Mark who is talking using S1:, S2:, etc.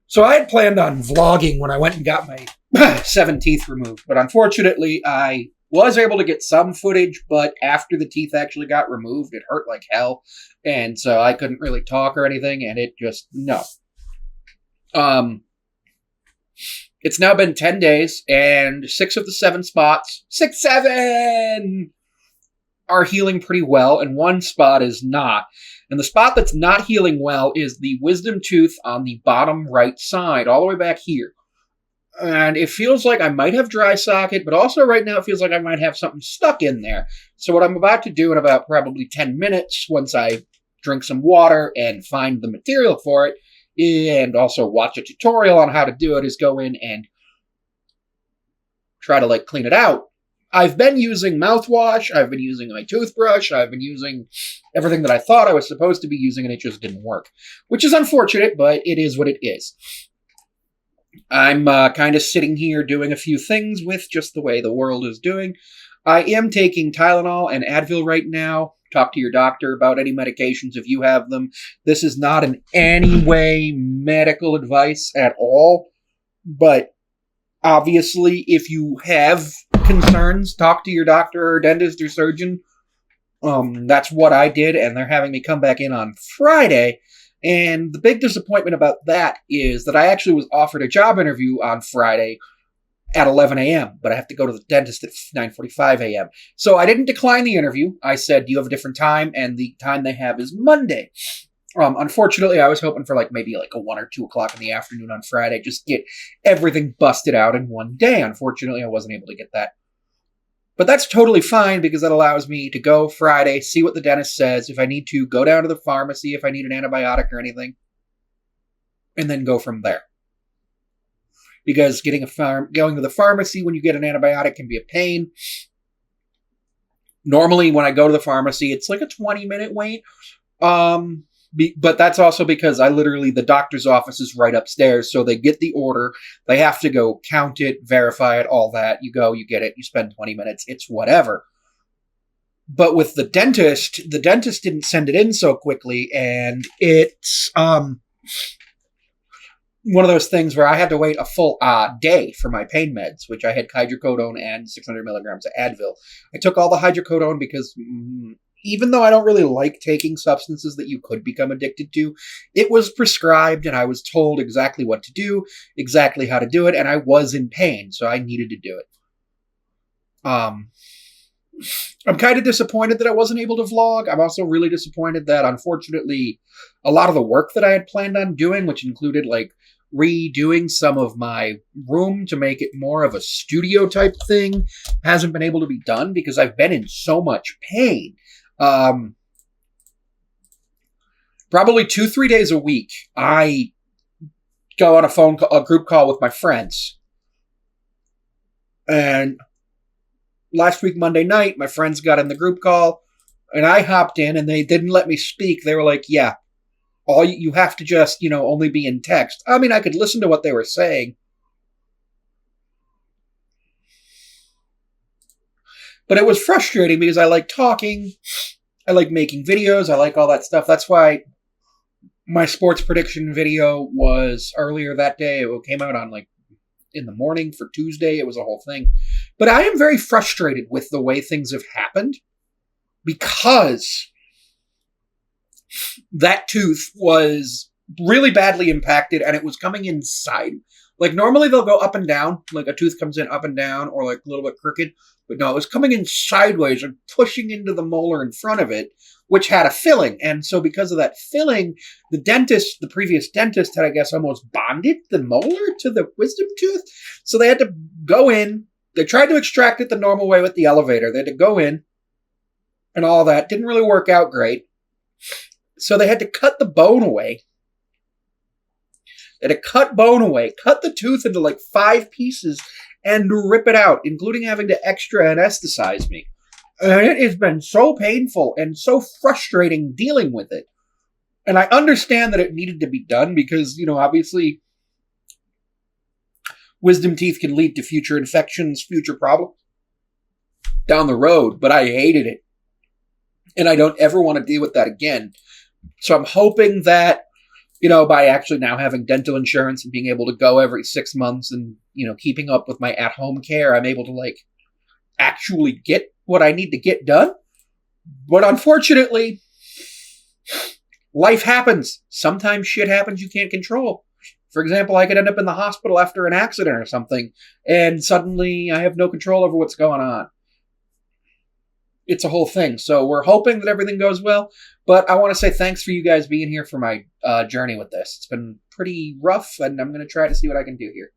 S1: So I had planned on vlogging when I went and got my 7 teeth removed, but unfortunately I was able to get some footage, but after the teeth actually got removed, it hurt like hell, and so I couldn't really talk or anything, and it just, no. It's now been 10 days, and 6 of the 7 spots, 7, are healing pretty well, and 1 spot is not. And the spot that's not healing well is the wisdom tooth on the bottom right side, all the way back here. And it feels like I might have dry socket, but also right now it feels like I might have something stuck in there. So what I'm about to do in about probably 10 minutes, once I drink some water and find the material for it, and also watch a tutorial on how to do it, is go in and try to, clean it out. I've been using mouthwash, I've been using my toothbrush, I've been using everything that I thought I was supposed to be using, and it just didn't work. Which is unfortunate, but it is what it is. I'm kind of sitting here doing a few things with just the way the world is doing. I am taking Tylenol and Advil right now. Talk to your doctor about any medications if you have them. This is not in any way medical advice at all, but obviously, if you have concerns, talk to your doctor or dentist or surgeon. That's what I did, and they're having me come back in on Friday. And the big disappointment about that is that I actually was offered a job interview on Friday at 11 a.m., but I have to go to the dentist at 9:45 a.m. So I didn't decline the interview. I said, do you have a different time? And the time they have is Monday. Unfortunately, I was hoping for maybe a 1 or 2 o'clock in the afternoon on Friday, just get everything busted out in one day. Unfortunately, I wasn't able to get that. But that's totally fine, because that allows me to go Friday, see what the dentist says, if I need to, go down to the pharmacy if I need an antibiotic or anything, and then go from there. Because going to the pharmacy when you get an antibiotic can be a pain. Normally, when I go to the pharmacy, it's like a 20-minute wait. But that's also because the doctor's office is right upstairs, so they get the order, they have to go count it, verify it, all that. You go, you get it, you spend 20 minutes, it's whatever. But with the dentist didn't send it in so quickly, and it's one of those things where I had to wait a full day for my pain meds, which I had hydrocodone and 600 milligrams of Advil. I took all the hydrocodone because even though I don't really like taking substances that you could become addicted to, it was prescribed and I was told exactly what to do, exactly how to do it, and I was in pain, so I needed to do it. I'm kind of disappointed that I wasn't able to vlog. I'm also really disappointed that, unfortunately, a lot of the work that I had planned on doing, which included, redoing some of my room to make it more of a studio type thing, hasn't been able to be done because I've been in so much pain. Probably 2-3 days a week, I go on a group call with my friends. And last week, Monday night, my friends got in the group call, and I hopped in, and they didn't let me speak. They were like, yeah, you have to just, only be in text. I mean, I could listen to what they were saying. But it was frustrating because I like talking, I like making videos, I like all that stuff. That's why my sports prediction video was earlier that day. It came out on in the morning for Tuesday. It was a whole thing. But I am very frustrated with the way things have happened because that tooth was really badly impacted and it was coming inside. Normally they'll go up and down, a tooth comes in up and down or a little bit crooked. But no, it was coming in sideways and pushing into the molar in front of it, which had a filling. And so because of that filling, the previous dentist had, I guess, almost bonded the molar to the wisdom tooth. So they had to go in. They tried to extract it the normal way with the elevator. They had to go in and all that. Didn't really work out great. So they had to cut the bone away. They had to cut bone away, cut the tooth into 5 pieces, and rip it out, including having to extra anesthetize me. And it has been so painful and so frustrating dealing with it. And I understand that it needed to be done because, obviously, wisdom teeth can lead to future infections, future problems down the road, but I hated it. And I don't ever want to deal with that again. So I'm hoping that by actually now having dental insurance and being able to go every 6 months and, keeping up with my at-home care, I'm able to, like, actually get what I need to get done. But unfortunately, life happens. Sometimes shit happens you can't control. For example, I could end up in the hospital after an accident or something, and suddenly I have no control over what's going on. It's a whole thing. So we're hoping that everything goes well, but I want to say thanks for you guys being here for my journey with this. It's been pretty rough, and I'm going to try to see what I can do here.